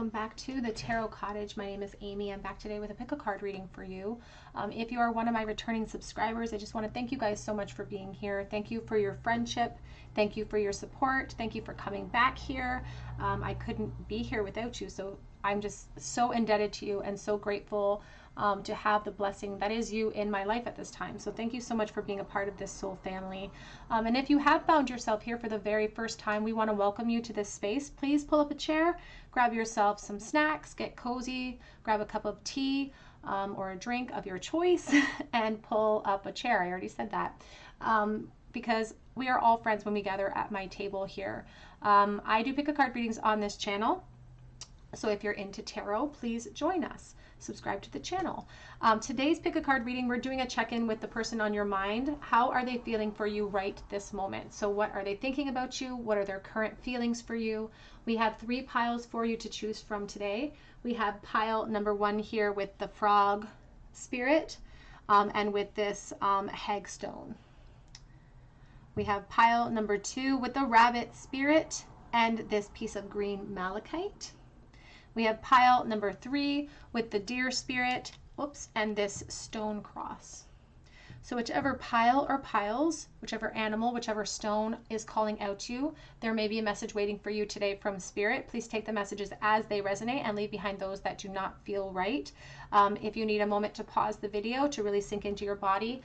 welcome back to the Tarot Cottage. My name is Amy. I'm back today with a pick a card reading for you. If you are one of my returning subscribers, I just want to thank you guys so much for being here. Thank you for your friendship. Thank you for your support. Thank you for coming back here. I couldn't be here without you, so I'm just so indebted to you and so grateful to have the blessing that is you in my life at this time. So thank you so much for being a part of this soul family. And if you have found yourself here for the very first time, we want to welcome you to this space. Please pull up a chair, grab yourself some snacks, get cozy, grab a cup of tea or a drink of your choice, and pull up a chair. I already said that. Because we are all friends when we gather at my table here. I do pick a card readings on this channel. So if you're into tarot, please join us. Subscribe to the channel. Today's pick a card reading, we're doing a check-in with the person on your mind. How are they feeling for you right this moment? So what are they thinking about you? What are their current feelings for you? We have 3 piles for you to choose from today. We have pile number 1 here with the frog spirit and with this hagstone. We have pile number 2 with the rabbit spirit and this piece of green malachite. We have pile number 3 with the deer spirit, and this stone cross. So whichever pile or piles, whichever animal, whichever stone is calling out to you, there may be a message waiting for you today from spirit. Please take the messages as they resonate and leave behind those that do not feel right. If you need a moment to pause the video to really sink into your body,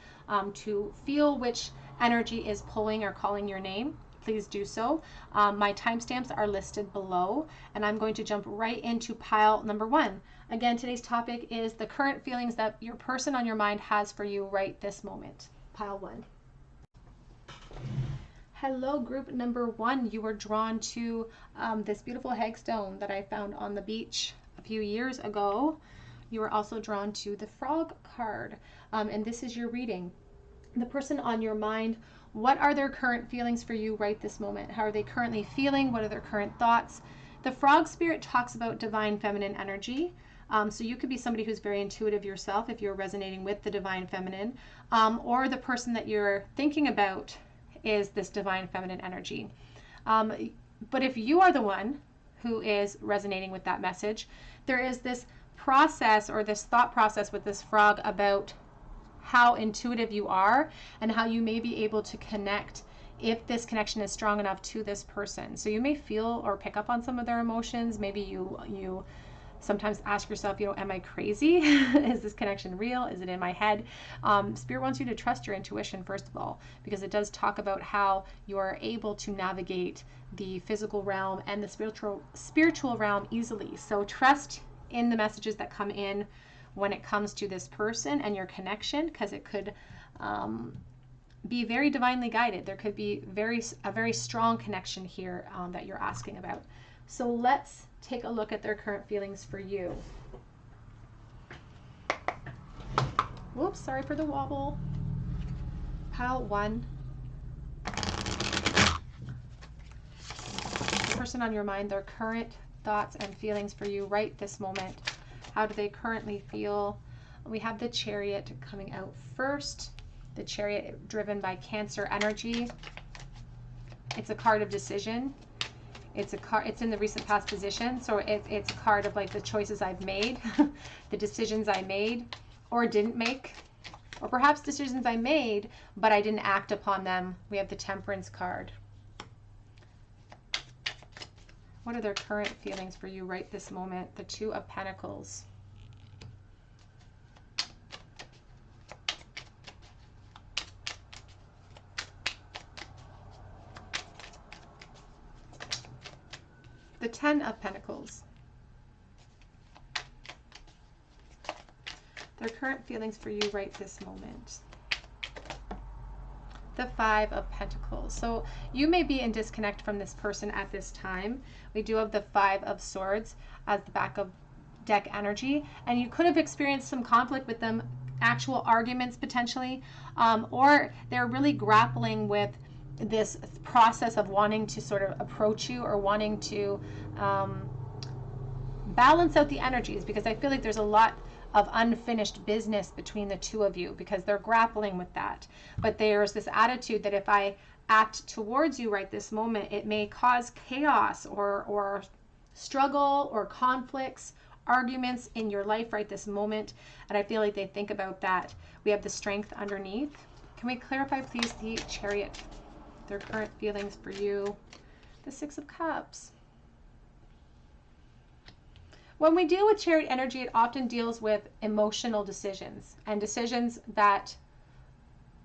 to feel which energy is pulling or calling your name, please do so. My timestamps are listed below, and I'm going to jump right into pile number 1. Again, today's topic is the current feelings that your person on your mind has for you right this moment. Pile 1. Hello, group number 1. You were drawn to this beautiful hagstone that I found on the beach a few years ago. You were also drawn to the frog card, and this is your reading. The person on your mind, what are their current feelings for you right this moment? How are they currently feeling? What are their current thoughts? The frog spirit talks about divine feminine energy. So you could be somebody who's very intuitive yourself if you're resonating with the divine feminine, or the person that you're thinking about is this divine feminine energy. But if you are the one who is resonating with that message, there is this process or this thought process with this frog about how intuitive you are and how you may be able to connect if this connection is strong enough to this person. So you may feel or pick up on some of their emotions. Maybe you sometimes ask yourself, am I crazy? Is this connection real? Is it in my head? Spirit wants you to trust your intuition, first of all, because it does talk about how you're able to navigate the physical realm and the spiritual realm easily. So trust in the messages that come in when it comes to this person and your connection, because it could be very divinely guided. There could be a very strong connection here that you're asking about. So let's take a look at their current feelings for you. Whoops, sorry for the wobble. Pile 1. The person on your mind, their current thoughts and feelings for you right this moment. How do they currently feel? We have the Chariot coming out first. The Chariot driven by Cancer energy. It's a card of decision. It's in the recent past position, so it's a card of like the choices I've made, the decisions I made or didn't make, or perhaps decisions I made but I didn't act upon them. We have the Temperance card. What are their current feelings for you right this moment? The 2 of Pentacles. The 10 of Pentacles. Their current feelings for you right this moment. The 5 of Pentacles. So you may be in disconnect from this person at this time. We do have the 5 of Swords as the back of deck energy, and you could have experienced some conflict with them, actual arguments potentially, or they're really grappling with this process of wanting to sort of approach you or wanting to balance out the energies, because I feel like there's a lot of unfinished business between the 2 of you because they're grappling with that. But there's this attitude that if I act towards you right this moment, it may cause chaos or struggle or conflicts, arguments in your life right this moment. And I feel like they think about that. We have the Strength underneath. Can we clarify, please, the Chariot, their current feelings for you? The Six of Cups. When we deal with Chariot energy, it often deals with emotional decisions and decisions that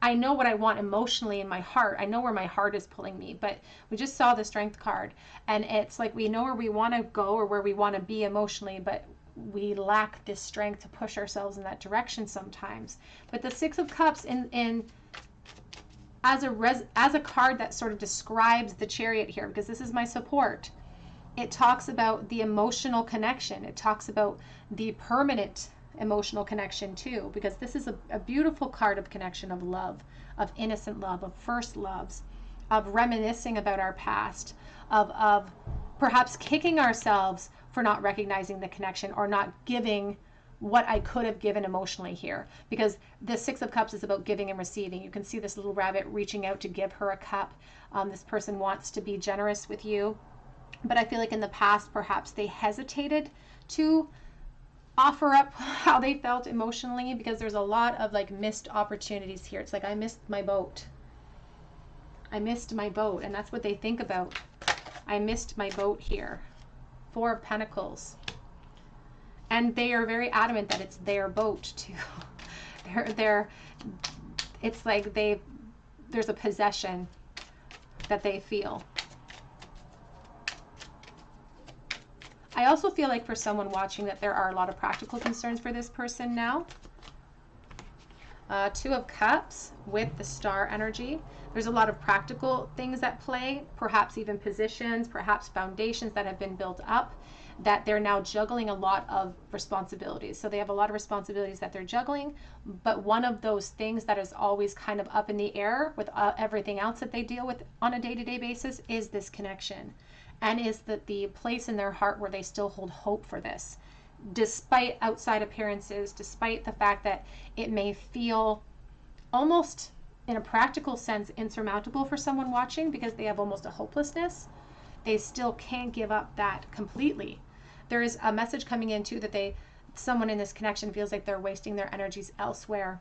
I know what I want emotionally in my heart. I know where my heart is pulling me, but we just saw the Strength card, and it's like we know where we want to go or where we want to be emotionally, but we lack this strength to push ourselves in that direction sometimes. But the Six of Cups as a card that sort of describes the Chariot here, because this is my support. It talks about the emotional connection. It talks about the permanent emotional connection too, because this is a beautiful card of connection, of love, of innocent love, of first loves, of reminiscing about our past, of perhaps kicking ourselves for not recognizing the connection or not giving what I could have given emotionally here, because the Six of Cups is about giving and receiving. You can see this little rabbit reaching out to give her a cup. This person wants to be generous with you, but I feel like in the past perhaps they hesitated to offer up how they felt emotionally, because there's a lot of like missed opportunities here. It's like, I missed my boat. I missed my boat. And that's what they think about. I missed my boat here. Four of Pentacles. And they are very adamant that it's their boat too. It's like there's a possession that they feel. I also feel like for someone watching that there are a lot of practical concerns for this person now. Two of Cups with the Star energy. There's a lot of practical things at play, perhaps even positions, perhaps foundations that have been built up, that they're now juggling a lot of responsibilities. So they have a lot of responsibilities that they're juggling, but one of those things that is always kind of up in the air with everything else that they deal with on a day-to-day basis is this connection. And is that the place in their heart where they still hold hope for this, despite outside appearances, despite the fact that it may feel almost in a practical sense insurmountable for someone watching, because they have almost a hopelessness. They still can't give up that completely. There is a message coming in too that someone in this connection feels like they're wasting their energies elsewhere.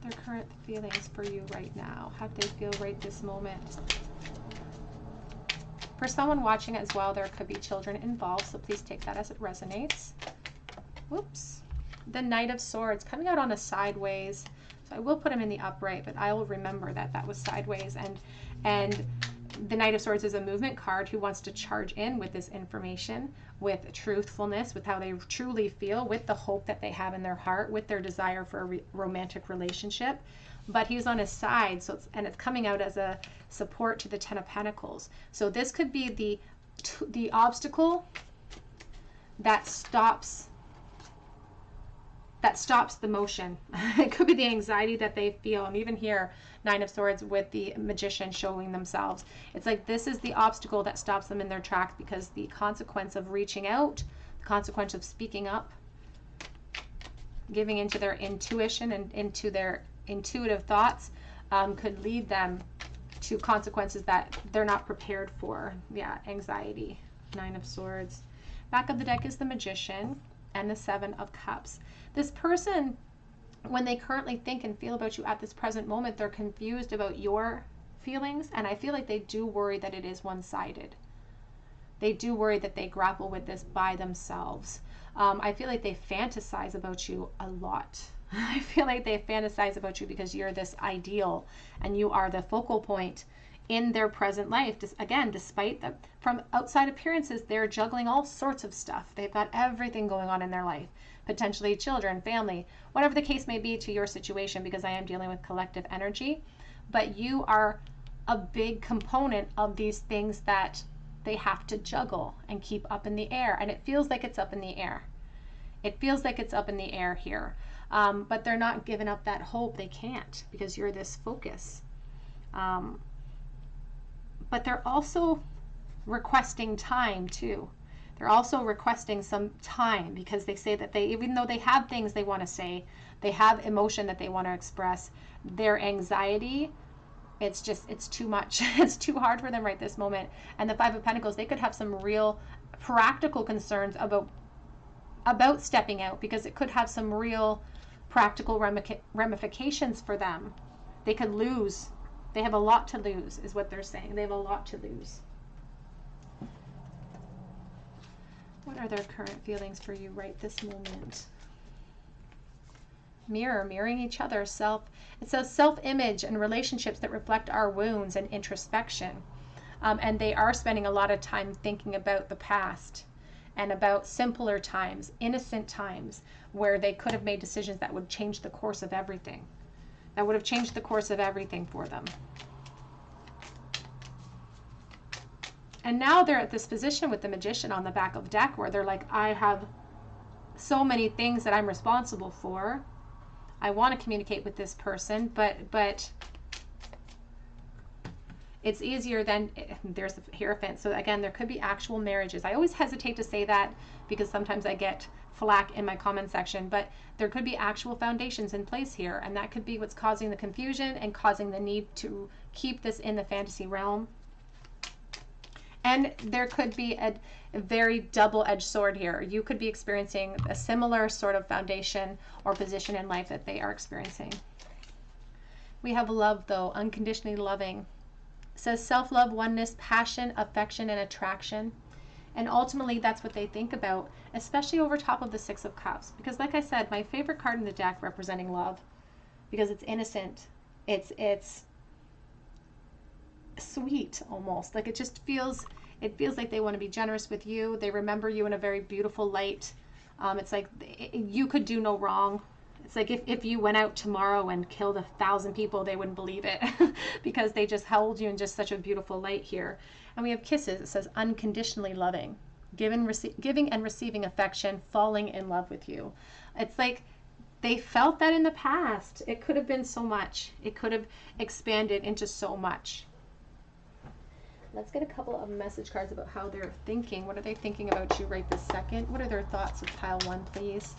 Their current feelings for you right now. How do they feel right this moment? For someone watching as well, there could be children involved, so please take that as it resonates. Whoops. The Knight of Swords coming out on a sideways. So I will put him in the upright, but I will remember that that was sideways. And the Knight of Swords is a movement card who wants to charge in with this information, with truthfulness, with how they truly feel, with the hope that they have in their heart, with their desire for a romantic relationship. But he's on his side, so it's coming out as a support to the Ten of Pentacles. So this could be the obstacle that stops the motion. It could be the anxiety that they feel. And even here, Nine of Swords with the Magician showing themselves. It's like this is the obstacle that stops them in their tracks, because the consequence of reaching out, the consequence of speaking up, giving into their intuition and into their intuitive thoughts could lead them to consequences that they're not prepared for. Yeah, anxiety. Nine of Swords. Back of the deck is the Magician and the Seven of Cups. This person, when they currently think and feel about you at this present moment, they're confused about your feelings, and I feel like they do worry that it is one-sided. They do worry that they grapple with this by themselves. I feel like they fantasize about you a lot. I feel like they fantasize about you because you're this ideal and you are the focal point in their present life. Again, despite that, from outside appearances, they're juggling all sorts of stuff. They've got everything going on in their life, potentially children, family, whatever the case may be to your situation, because I am dealing with collective energy. But you are a big component of these things that they have to juggle and keep up in the air. And it feels like it's up in the air. It feels like it's up in the air here. But they're not giving up that hope. They can't, because you're this focus. But they're also requesting time too. They're also requesting some time, because they say that even though they have things they want to say, they have emotion that they want to express, their anxiety It's just, it's too much. It's too hard for them right this moment. And the Five of Pentacles, they could have some real practical concerns about stepping out, because it could have some real practical ramifications for them. They could lose. They have a lot to lose, is what they're saying. They have a lot to lose. What are their current feelings for you right this moment? Mirroring each other. It says self-image and relationships that reflect our wounds and introspection. And they are spending a lot of time thinking about the past and about simpler times, innocent times, where they could have made decisions that would change the course of everything. That would have changed the course of everything for them. And now they're at this position with the Magician on the back of the deck, where they're like, I have so many things that I'm responsible for. I want to communicate with this person, but it's easier than, there's the Hierophant. So again, there could be actual marriages. I always hesitate to say that because sometimes I get flack in my comment section, but there could be actual foundations in place here, and that could be what's causing the confusion and causing the need to keep this in the fantasy realm. And there could be a very double-edged sword here. You could be experiencing a similar sort of foundation or position in life that they are experiencing. We have love, though, unconditionally loving. It says self-love, oneness, passion, affection, and attraction. And ultimately, that's what they think about, especially over top of the Six of Cups. Because like I said, my favorite card in the deck representing love, because it's innocent. It's sweet almost. Like it feels like they want to be generous with you. They remember you in a very beautiful light. It's like you could do no wrong. It's like if you went out tomorrow and killed 1,000 people, they wouldn't believe it because they just held you in just such a beautiful light here. And we have kisses. It says unconditionally loving, giving and receiving affection, falling in love with you. It's like they felt that in the past. It could have been so much. It could have expanded into so much. Let's get a couple of message cards about how they're thinking. What are they thinking about you right this second? What are their thoughts of pile one, please?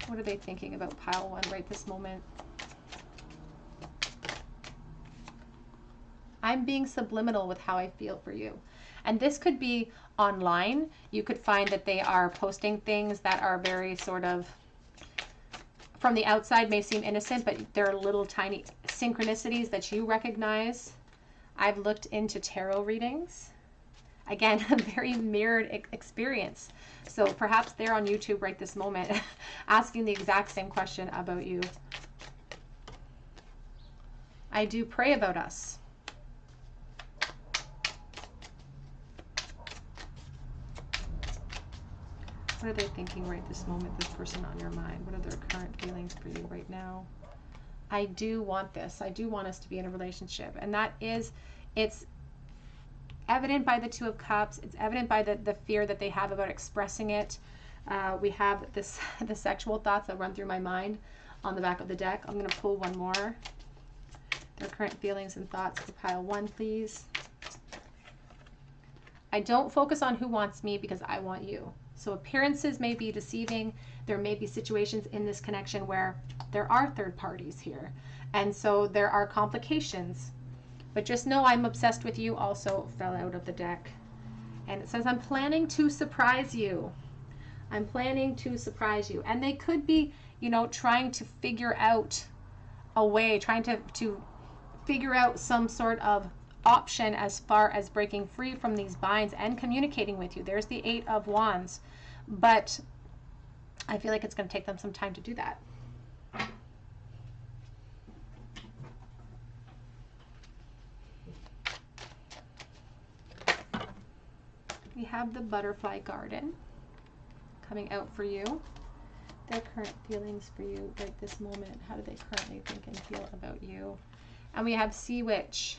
What are they thinking about pile one right this moment? I'm being subliminal with how I feel for you. And this could be online. You could find that they are posting things that are very sort of, from the outside may seem innocent, but they're little tiny synchronicities that you recognize. I've looked into tarot readings. Again, a very mirrored experience. So perhaps they're on YouTube right this moment asking the exact same question about you. I do pray about us. What are they thinking right this moment, this person on your mind? What are their current feelings for you right now? I do want this. I do want us to be in a relationship. And that is, it's evident by the Two of Cups. It's evident by the fear that they have about expressing it. We have the sexual thoughts that run through my mind on the back of the deck. I'm going to pull one more. Their current feelings and thoughts for pile one, please. I don't focus on who wants me because I want you. So appearances may be deceiving. There may be situations in this connection where there are third parties here. And so there are complications. But just know I'm obsessed with you also fell out of the deck. And it says, I'm planning to surprise you. I'm planning to surprise you. And they could be, you know, trying to figure out a way, trying to figure out some sort of option as far as breaking free from these binds and communicating with you. There's the Eight of Wands. But I feel like it's going to take them some time to do that. We have the Butterfly Garden coming out for you. Their current feelings for you right this moment. How do they currently think and feel about you? And we have Sea Witch.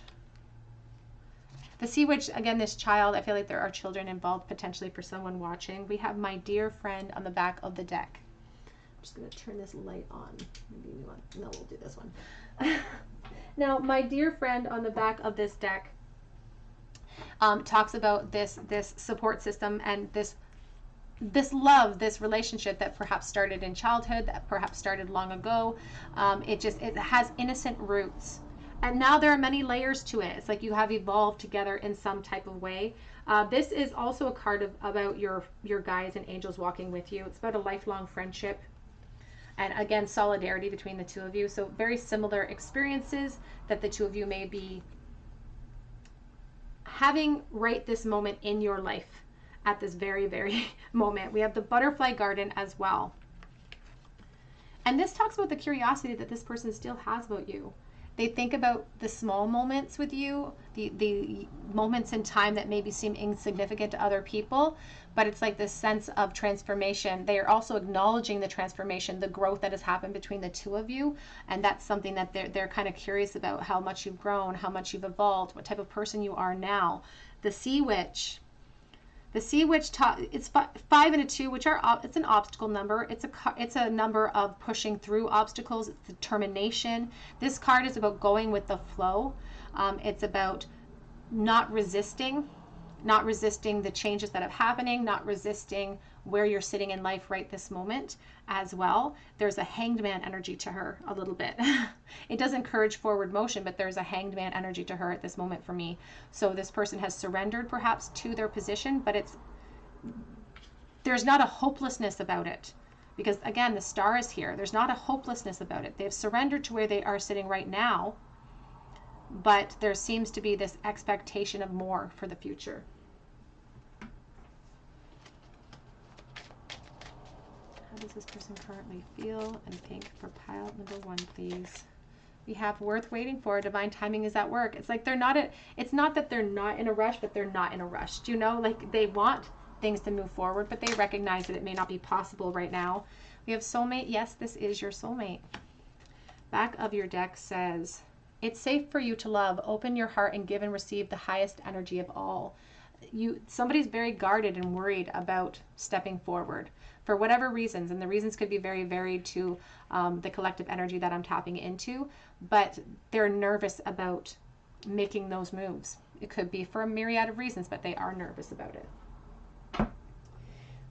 The Sea Witch, again, this child, I feel like there are children involved potentially for someone watching. We have My Dear Friend on the back of the deck. I'm just going to turn this light on. Maybe we want, no, we'll do this one. Now, My Dear Friend on the back of this deck talks about this support system and this love, this relationship that perhaps started in childhood, that perhaps started long ago. It has innocent roots. And now there are many layers to it. It's like you have evolved together in some type of way. This is also a card about your guides and angels walking with you. It's about a lifelong friendship. And again, solidarity between the two of you. So very similar experiences that the two of you may be having right this moment in your life at this very, very moment. We have the butterfly garden as well. And this talks about the curiosity that this person still has about you. They think about the small moments with you, the moments in time that maybe seem insignificant to other people, but it's like this sense of transformation. They are also acknowledging the transformation, the growth that has happened between the two of you, and that's something that they're kind of curious about, how much you've grown, how much you've evolved, what type of person you are now. The Sea Witch. The Sea Witch, it's 5 and a 2, which are, it's an obstacle number. It's a number of pushing through obstacles. It's determination. This card is about going with the flow. It's about not resisting the changes that are happening, not resisting where you're sitting in life right this moment as well. There's a hanged man energy to her a little bit. It does encourage forward motion, but there's a hanged man energy to her at this moment for me. So this person has surrendered perhaps to their position, but there's not a hopelessness about it. Because again, the star is here. There's not a hopelessness about it. They've surrendered to where they are sitting right now, but there seems to be this expectation of more for the future. How does this person currently feel and think for pile number 1, please? We have worth waiting for. Divine timing is at work. It's like it's not that they're not in a rush, but they're not in a rush. Do you know? Like they want things to move forward, but they recognize that it may not be possible right now. We have soulmate. Yes, this is your soulmate. Back of your deck says, it's safe for you to love. Open your heart and give and receive the highest energy of all. Somebody's very guarded and worried about stepping forward for whatever reasons, and the reasons could be very varied to the collective energy that I'm tapping into, but they're nervous about making those moves. It could be for a myriad of reasons, but they are nervous about it.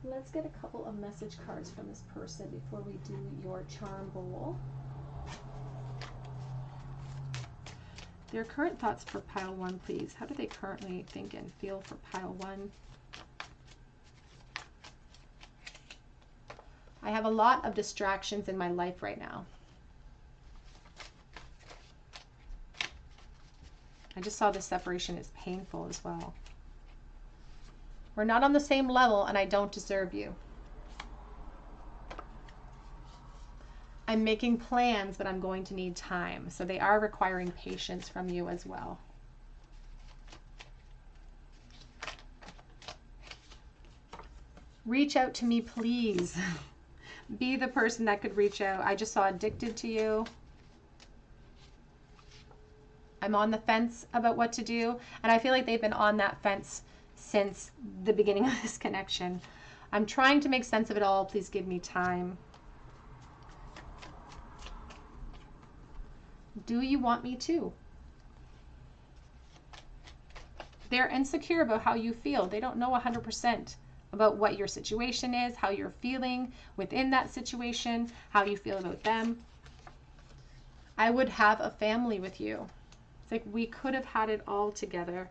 Let's get a couple of message cards from this person before we do your charm bowl. Their current thoughts for pile 1, please. How do they currently think and feel for pile 1? I have a lot of distractions in my life right now. I just saw this separation is painful as well. We're not on the same level and I don't deserve you. I'm making plans, but I'm going to need time. So they are requiring patience from you as well. Reach out to me, please. Be the person that could reach out. I just saw addicted to you. I'm on the fence about what to do. And I feel like they've been on that fence since the beginning of this connection. I'm trying to make sense of it all. Please give me time. Do you want me to? They're insecure about how you feel. They don't know 100% about what your situation is, how you're feeling within that situation, how you feel about them. I would have a family with you. It's like we could have had it all together.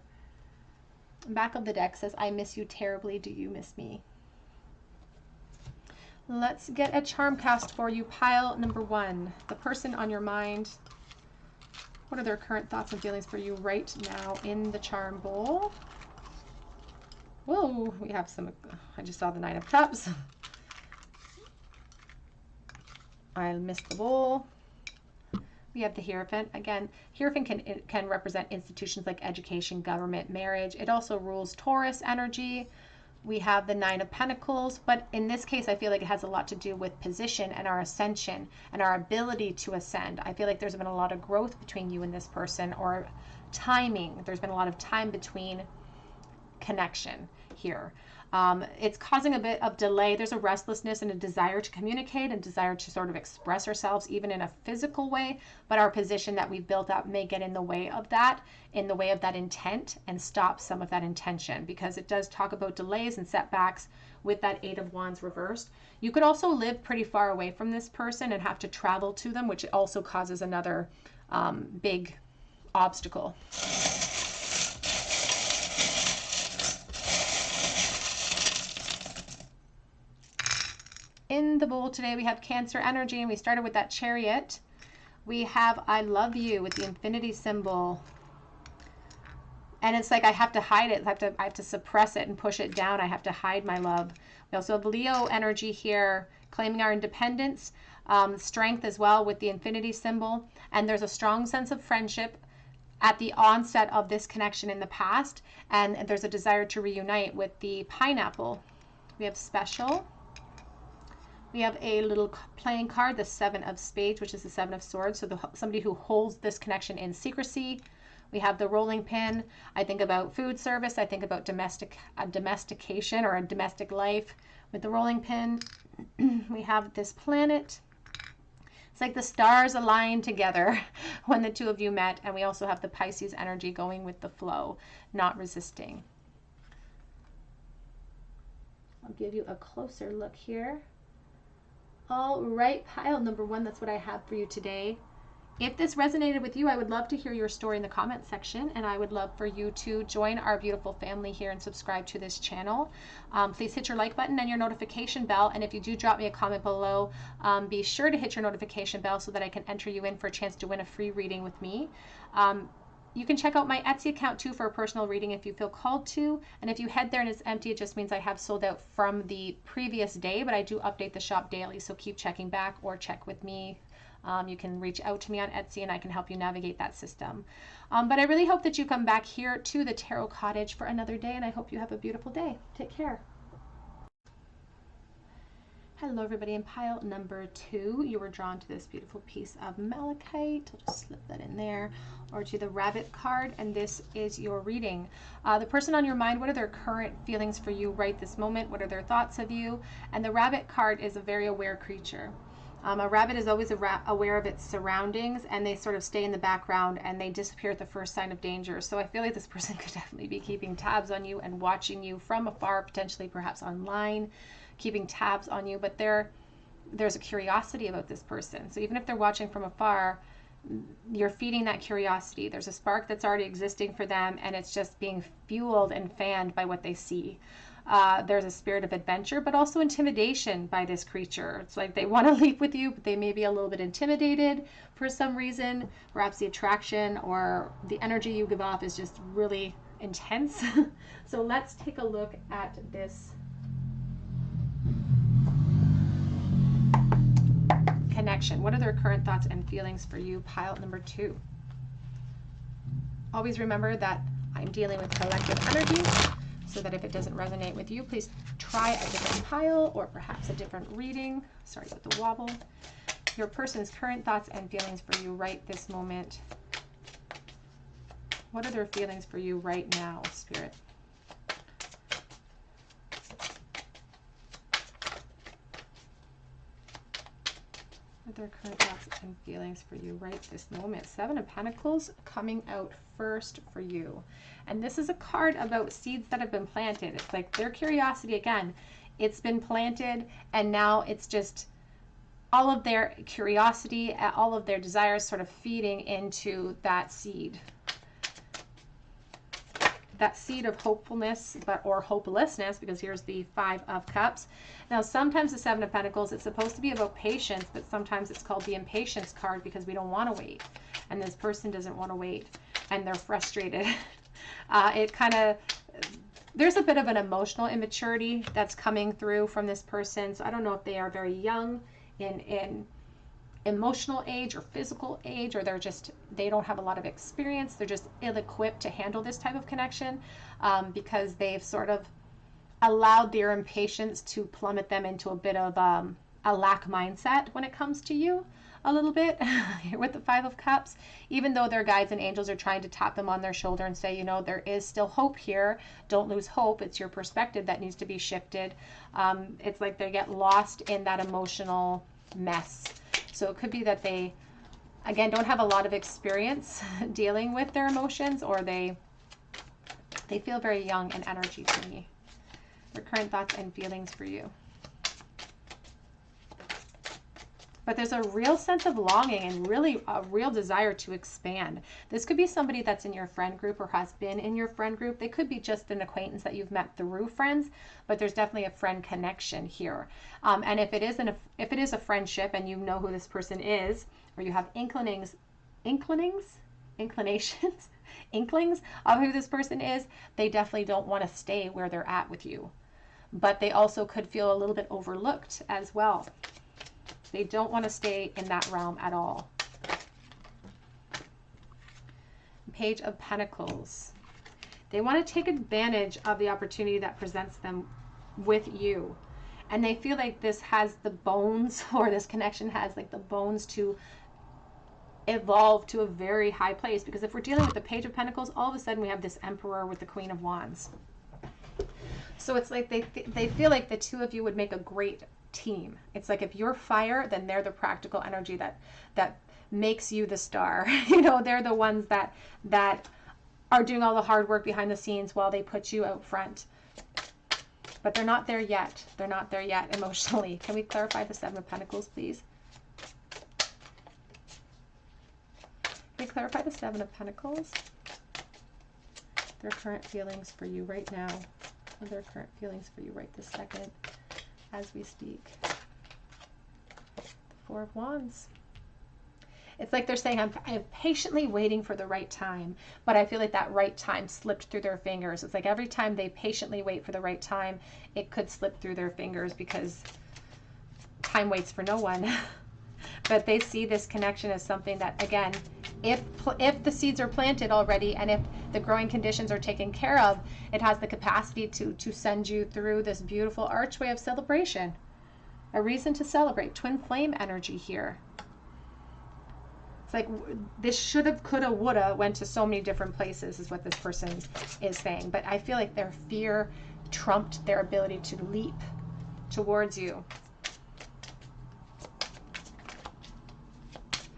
Back of the deck says, I miss you terribly. Do you miss me? Let's get a charm cast for you. Pile number 1. The person on your mind. What are their current thoughts and feelings for you right now in the charm bowl? Whoa, we have some, I just saw the 9 of Cups. I missed the bowl. We have the Hierophant. Again, Hierophant can represent institutions like education, government, marriage. It also rules Taurus energy. We have the 9 of Pentacles, but in this case, I feel like it has a lot to do with position and our ascension and our ability to ascend. I feel like there's been a lot of growth between you and this person, or timing. There's been a lot of time between connection here. It's causing a bit of delay. There's a restlessness and a desire to communicate and desire to sort of express ourselves even in a physical way, but our position that we've built up may get in the way of that intent, and stop some of that intention, because it does talk about delays and setbacks with that 8 of Wands reversed. You could also live pretty far away from this person and have to travel to them, which also causes another big obstacle. In the bowl today, we have Cancer energy, and we started with that Chariot. We have I love you with the infinity symbol. And it's like I have to hide it. I have to suppress it and push it down. I have to hide my love. We also have Leo energy here, claiming our independence, strength as well with the infinity symbol. And there's a strong sense of friendship at the onset of this connection in the past. And there's a desire to reunite with the pineapple. We have special. We have a little playing card, the Seven of Spades, which is the Seven of Swords. So somebody who holds this connection in secrecy. We have the rolling pin. I think about food service. I think about domestication or a domestic life with the rolling pin. We have this planet. It's like the stars aligned together when the two of you met. And we also have the Pisces energy going with the flow, not resisting. I'll give you a closer look here. All right, pile number 1, that's what I have for you today. If this resonated with you, I would love to hear your story in the comment section, and I would love for you to join our beautiful family here and subscribe to this channel. Please hit your like button and your notification bell, and if you do drop me a comment below, be sure to hit your notification bell so that I can enter you in for a chance to win a free reading with me. You can check out my Etsy account too for a personal reading if you feel called to. And if you head there and it's empty, it just means I have sold out from the previous day, but I do update the shop daily. So keep checking back or check with me. You can reach out to me on Etsy and I can help you navigate that system. But I really hope that you come back here to the Tarot Cottage for another day, and I hope you have a beautiful day. Take care. Hello everybody, in pile number 2, you were drawn to this beautiful piece of malachite. I'll just slip that in there, or to the rabbit card, and this is your reading. The person on your mind, what are their current feelings for you right this moment? What are their thoughts of you? And the rabbit card is a very aware creature. A rabbit is always aware of its surroundings, and they sort of stay in the background and they disappear at the first sign of danger. So I feel like this person could definitely be keeping tabs on you and watching you from afar, potentially perhaps online, keeping tabs on you, but there's a curiosity about this person. So even if they're watching from afar, you're feeding that curiosity. There's a spark that's already existing for them, and it's just being fueled and fanned by what they see. There's a spirit of adventure, but also intimidation by this creature. It's like they want to leap with you, but they may be a little bit intimidated for some reason. Perhaps the attraction or the energy you give off is just really intense. So let's take a look at this connection. What are their current thoughts and feelings for you? Pile number 2. Always remember that I'm dealing with collective energy, so that if it doesn't resonate with you, please try a different pile or perhaps a different reading. Sorry about the wobble. Your person's current thoughts and feelings for you right this moment. What are their feelings for you right now, Spirit? Their current thoughts and feelings for you right this moment. 7 of Pentacles coming out first for you. And this is a card about seeds that have been planted. It's like their curiosity, again, it's been planted, and now it's just all of their curiosity, all of their desires sort of feeding into that seed. That seed of hopefulness, or hopelessness, because here's the 5 of Cups. Now, sometimes the 7 of Pentacles, it's supposed to be about patience, but sometimes it's called the impatience card because we don't want to wait. And this person doesn't want to wait, and they're frustrated. There's a bit of an emotional immaturity that's coming through from this person. So I don't know if they are very young in emotional age or physical age, or they don't have a lot of experience. They're just ill-equipped to handle this type of connection because they've sort of allowed their impatience to plummet them into a bit of a lack mindset when it comes to you a little bit with the 5 of Cups, even though their guides and angels are trying to tap them on their shoulder and say, you know, there is still hope here. Don't lose hope. It's your perspective that needs to be shifted. It's like they get lost in that emotional mess. So it could be that they, again, don't have a lot of experience dealing with their emotions, or they feel very young in energy to me. Their current thoughts and feelings for you. But there's a real sense of longing and really a real desire to expand. This could be somebody that's in your friend group or has been in your friend group. They could be just an acquaintance that you've met through friends, but there's definitely a friend connection here. And if it is a friendship and you know who this person is, or you have inklings, inclinations, inklings of who this person is, they definitely don't want to stay where they're at with you. But they also could feel a little bit overlooked as well. They don't want to stay in that realm at all. Page of Pentacles. They want to take advantage of the opportunity that presents them with you. And they feel like this has the bones, or this connection has like the bones to evolve to a very high place. Because if we're dealing with the Page of Pentacles, all of a sudden we have this Emperor with the Queen of Wands. So it's like they feel like the two of you would make a great team. It's like if you're fire, then they're the practical energy that makes you the star. You know, they're the ones that are doing all the hard work behind the scenes while they put you out front. But they're not there yet. They're not there yet emotionally. Can we clarify the Seven of Pentacles, please? Can we clarify the Seven of Pentacles? Their current feelings for you right now. Their current feelings for you right this second as we speak. The Four of Wands. It's like they're saying, I'm patiently waiting for the right time, but I feel like that right time slipped through their fingers. It's like every time they patiently wait for the right time, it could slip through their fingers because time waits for no one. But they see this connection as something that, again, if the seeds are planted already and if the growing conditions are taken care of, it has the capacity to send you through this beautiful archway of celebration. A reason to celebrate. Twin flame energy here. It's like this should have, could have, would have went to so many different places is what this person is saying. But I feel like their fear trumped their ability to leap towards you.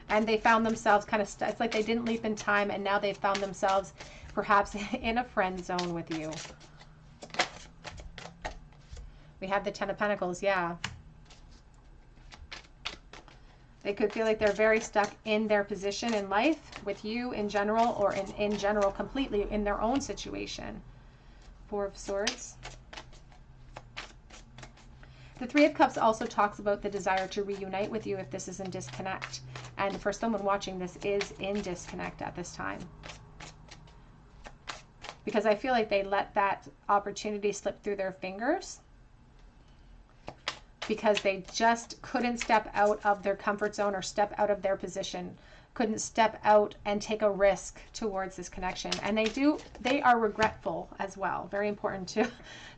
And they found themselves kind of, it's like they didn't leap in time, and now they found themselves perhaps in a friend zone with you. We have the Ten of Pentacles, yeah. They could feel like they're very stuck in their position in life with you in general, or in general completely in their own situation. Four of Swords. The Three of Cups also talks about the desire to reunite with you if this is in disconnect. And for someone watching, this is in disconnect at this time. Because I feel like they let that opportunity slip through their fingers. Because they just couldn't step out of their comfort zone or step out of their position. Couldn't step out and take a risk towards this connection. And they are regretful as well. Very important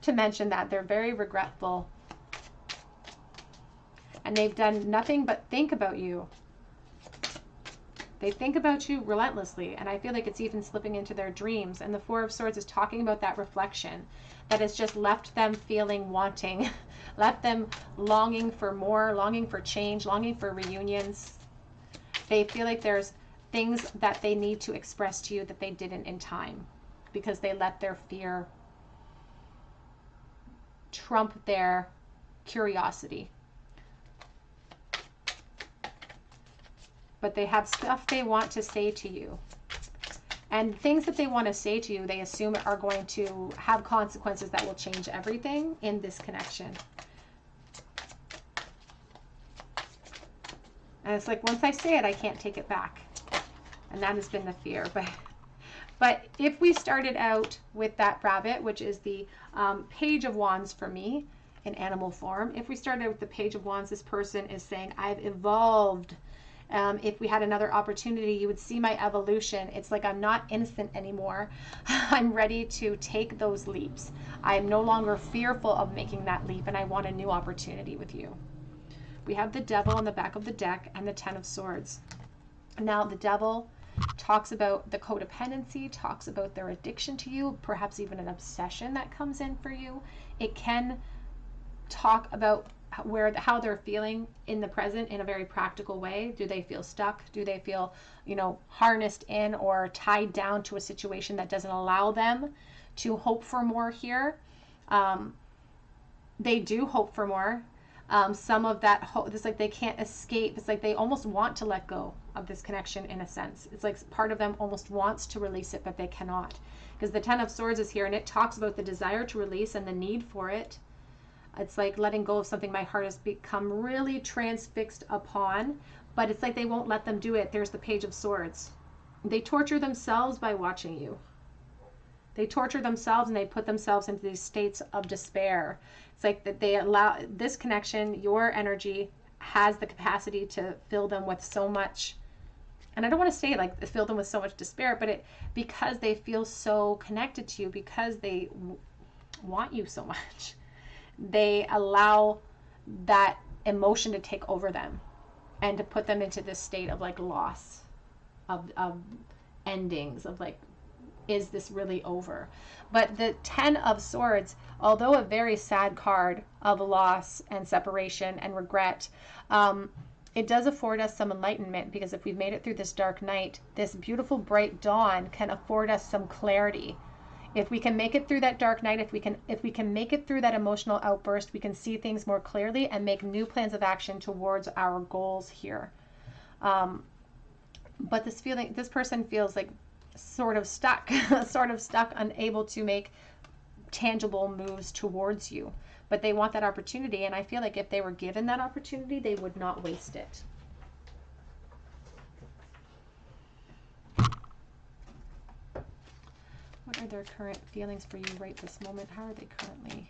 to mention that. They're very regretful. And they've done nothing but think about you. They think about you relentlessly, and I feel like it's even slipping into their dreams. And the Four of Swords is talking about that reflection that has just left them feeling wanting, left them longing for more, longing for change, longing for reunions. They feel like there's things that they need to express to you that they didn't in time because they let their fear trump their curiosity. But they have stuff they want to say to you. And things that they want to say to you, they assume are going to have consequences that will change everything in this connection. And it's like, once I say it, I can't take it back. And that has been the fear. But if we started out with that rabbit, which is the Page of Wands for me in animal form, if we started with the Page of Wands, this person is saying, I've evolved. If we had another opportunity, you would see my evolution. It's like I'm not innocent anymore. I'm ready to take those leaps. I'm no longer fearful of making that leap, and I want a new opportunity with you. We have the Devil on the back of the deck and the Ten of Swords. Now, the Devil talks about the codependency, talks about their addiction to you, perhaps even an obsession that comes in for you. It can talk about how they're feeling in the present in a very practical way. Do they feel stuck? Do they feel, harnessed in or tied down to a situation that doesn't allow them to hope for more here? They do hope for more. Some of that, it's like they can't escape. It's like they almost want to let go of this connection in a sense. It's like part of them almost wants to release it, but they cannot. Because the Ten of Swords is here, and it talks about the desire to release and the need for it. It's like letting go of something my heart has become really transfixed upon, but it's like they won't let them do it. There's the Page of Swords. They torture themselves by watching you. They torture themselves and they put themselves into these states of despair. It's like that they allow this connection, your energy has the capacity to fill them with so much, and I don't want to say like fill them with so much despair, but because they feel so connected to you, because they want you so much, they allow that emotion to take over them and to put them into this state of like loss, of endings, of like, is this really over? But the Ten of Swords, although a very sad card of loss and separation and regret, it does afford us some enlightenment, because if we've made it through this dark night, this beautiful bright dawn can afford us some clarity. If we can make it through that dark night, if we can make it through that emotional outburst, we can see things more clearly and make new plans of action towards our goals here. But this person feels like sort of stuck, unable to make tangible moves towards you. But they want that opportunity, and I feel like if they were given that opportunity, they would not waste it. What are their current feelings for you right this moment? How are they currently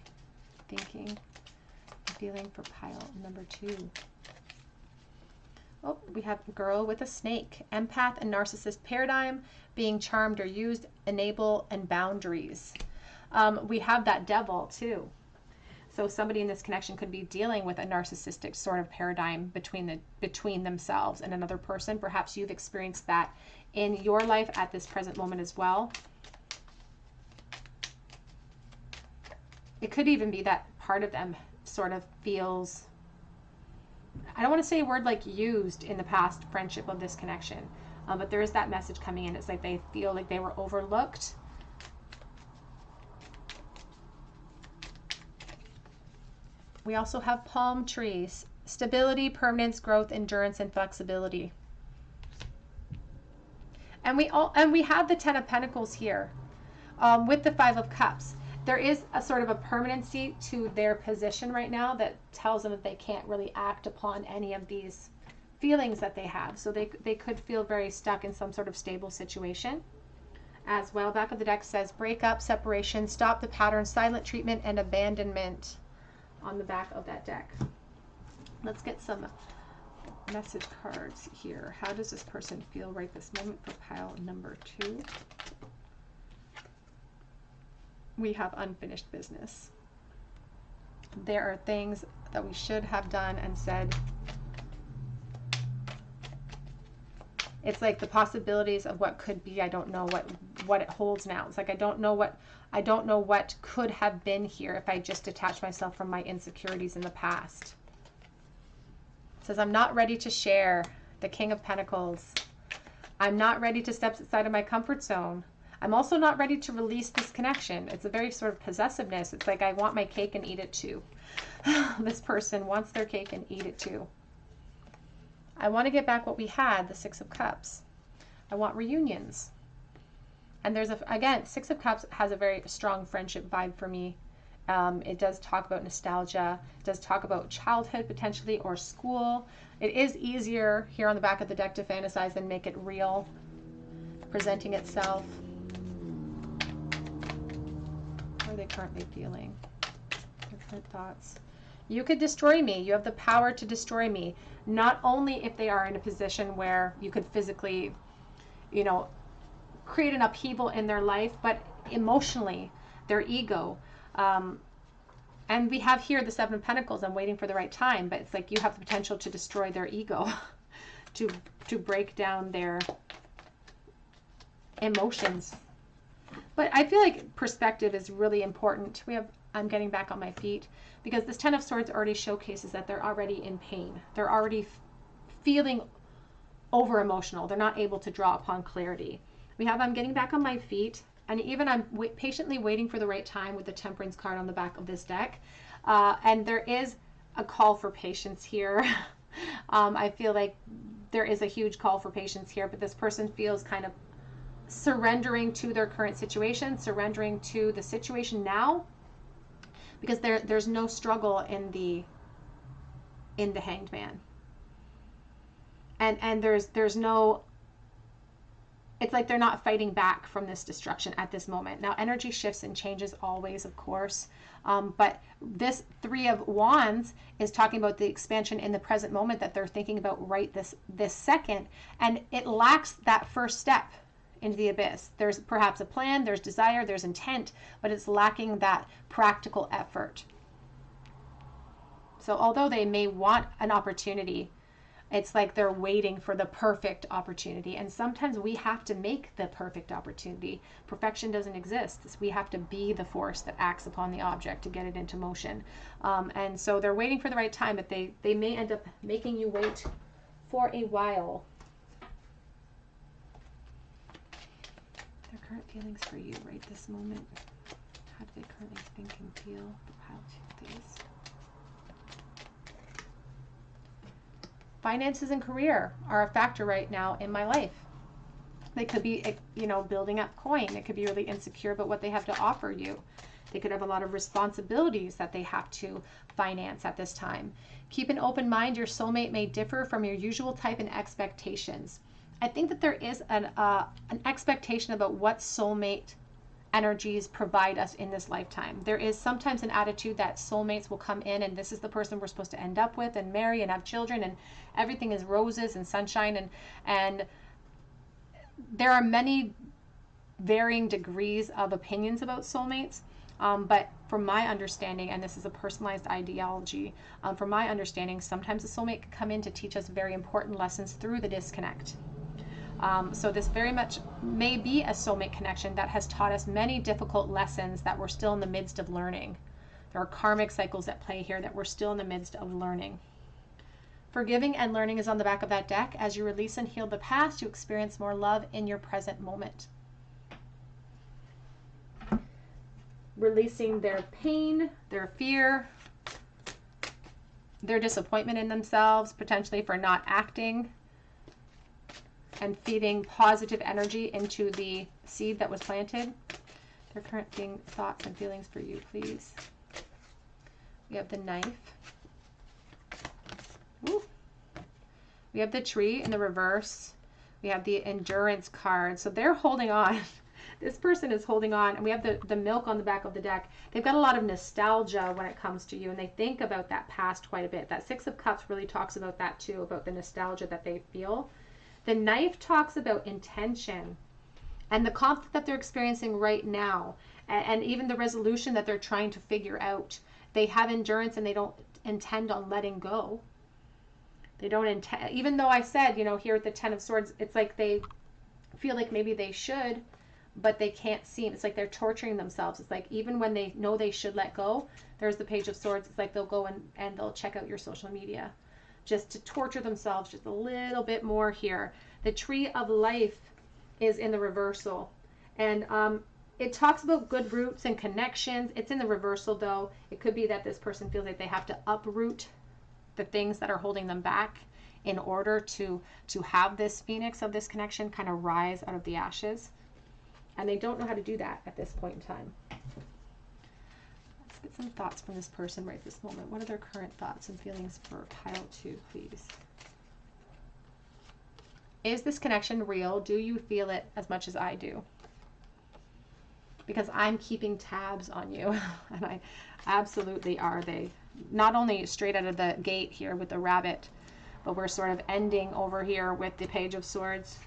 thinking and feeling for pile number 2? Oh, we have girl with a snake. Empath and narcissist paradigm, being charmed or used, enable, and boundaries. We have that devil too. So somebody in this connection could be dealing with a narcissistic sort of paradigm between themselves and another person. Perhaps you've experienced that in your life at this present moment as well. It could even be that part of them sort of feels, I don't want to say a word like used in the past friendship of this connection, but there is that message coming in. It's like they feel like they were overlooked. We also have palm trees, stability, permanence, growth, endurance, and flexibility. And we have the Ten of Pentacles here with the Five of Cups. There is a sort of a permanency to their position right now that tells them that they can't really act upon any of these feelings that they have. So they could feel very stuck in some sort of stable situation. As well, back of the deck says breakup, separation, stop the pattern, silent treatment, and abandonment on the back of that deck. Let's get some message cards here. How does this person feel right this moment for pile number 2? We have unfinished business. There are things that we should have done and said. It's like the possibilities of what could be. I don't know what it holds now. It's like I don't know what could have been here if I just detached myself from my insecurities in the past. It says I'm not ready to share. The King of Pentacles. I'm not ready to step outside of my comfort zone. I'm also not ready to release this connection. It's a very sort of possessiveness. It's like I want my cake and eat it too. This person wants their cake and eat it too. I want to get back what we had, the Six of Cups. I want reunions. And there's again, Six of Cups has a very strong friendship vibe for me. It does talk about nostalgia. It does talk about childhood potentially, or school. It is easier here on the back of the deck to fantasize and make it real, presenting itself. What are they currently feeling? Their current thoughts. You could destroy me. You have the power to destroy me. Not only if they are in a position where you could physically, create an upheaval in their life, but emotionally, their ego. And we have here the Seven of Pentacles. I'm waiting for the right time, but it's like you have the potential to destroy their ego, to break down their emotions. But I feel like perspective is really important. I'm getting back on my feet, because this Ten of Swords already showcases that they're already in pain. They're already feeling over emotional. They're not able to draw upon clarity. We have I'm getting back on my feet, and even I'm patiently waiting for the right time with the Temperance card on the back of this deck. And there is a call for patience here. I feel like there is a huge call for patience here, but this person feels kind of surrendering to their current situation, surrendering to the situation now, because there's no struggle in the Hanged Man. And there's no, it's like they're not fighting back from this destruction at this moment. Now, energy shifts and changes always, of course. But this Three of Wands is talking about the expansion in the present moment that they're thinking about right this second. And it lacks that first step into the abyss. There's perhaps a plan, there's desire, there's intent, but it's lacking that practical effort. So although they may want an opportunity, it's like they're waiting for the perfect opportunity. And sometimes we have to make the perfect opportunity. Perfection doesn't exist. We have to be the force that acts upon the object to get it into motion. And so they're waiting for the right time, but they may end up making you wait for a while. Their current feelings for you right this moment. How do they currently think and feel? The pile two, please. Finances and career are a factor right now in my life. They could be, building up coin. It could be really insecure about what they have to offer you. They could have a lot of responsibilities that they have to finance at this time. Keep an open mind. Your soulmate may differ from your usual type and expectations. I think that there is an expectation about what soulmate energies provide us in this lifetime. There is sometimes an attitude that soulmates will come in and this is the person we're supposed to end up with and marry and have children and everything is roses and sunshine, and there are many varying degrees of opinions about soulmates, but from my understanding, and this is a personalized ideology, from my understanding, sometimes a soulmate can come in to teach us very important lessons through the disconnect. So this very much may be a soulmate connection that has taught us many difficult lessons that we're still in the midst of learning. There are karmic cycles at play here that we're still in the midst of learning. Forgiving and learning is on the back of that deck. As you release and heal the past, you experience more love in your present moment. Releasing their pain, their fear, their disappointment in themselves, potentially for not acting, and feeding positive energy into the seed that was planted. Their current thoughts and feelings for you, please. We have the Knife. Woo. We have the Tree in the reverse. We have the Endurance card. So they're holding on. This person is holding on. And we have the Milk on the back of the deck. They've got a lot of nostalgia when it comes to you. And they think about that past quite a bit. That Six of Cups really talks about that too, about the nostalgia that they feel. The Knife talks about intention and the conflict that they're experiencing right now, and even the resolution that they're trying to figure out. They have endurance and they don't intend on letting go. They don't intend, even though I said, here at the Ten of Swords, it's like they feel like maybe they should, but they can't seem, it's like they're torturing themselves. It's like even when they know they should let go, there's the Page of Swords. It's like they'll go and they'll check out your social media, just to torture themselves just a little bit more here. The Tree of Life is in the reversal. And it talks about good roots and connections. It's in the reversal though. It could be that this person feels like they have to uproot the things that are holding them back in order to have this phoenix of this connection kind of rise out of the ashes. And they don't know how to do that at this point in time. Get some thoughts from this person right this moment. What are their current thoughts and feelings for pile 2, please? Is this connection real? Do you feel it as much as I do? Because I'm keeping tabs on you, and I absolutely are. They not only straight out of the gate here with the rabbit, but we're sort of ending over here with the Page of Swords.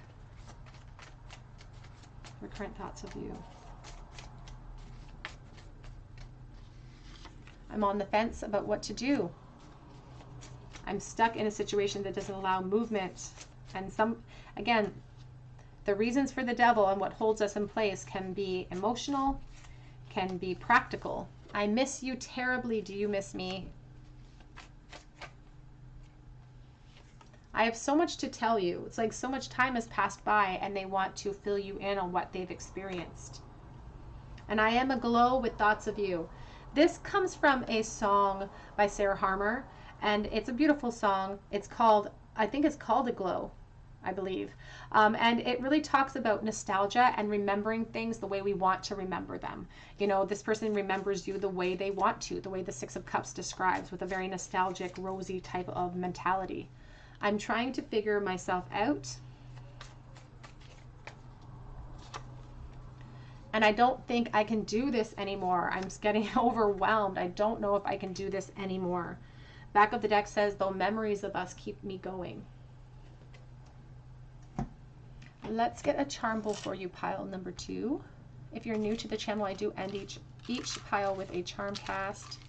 What are current thoughts of you? I'm on the fence about what to do. I'm stuck in a situation that doesn't allow movement. And again, the reasons for the Devil and what holds us in place can be emotional, can be practical. I miss you terribly. Do you miss me? I have so much to tell you. It's like so much time has passed by and they want to fill you in on what they've experienced. And I am aglow with thoughts of you. This comes from a song by Sarah Harmer, And it's a beautiful song. It's called, I think it's called Aglow, I believe. And it really talks about nostalgia and remembering things the way we want to remember them. You know, this person remembers you the way they want to, the way the Six of Cups describes, with a very nostalgic, rosy type of mentality. I'm trying to figure myself out. And I don't think I can do this anymore. I'm just getting overwhelmed. I don't know if I can do this anymore. Back of the deck says, though memories of us keep me going. Let's get a charm bowl for you, pile number 2. If you're new to the channel, I do end each pile with a charm cast.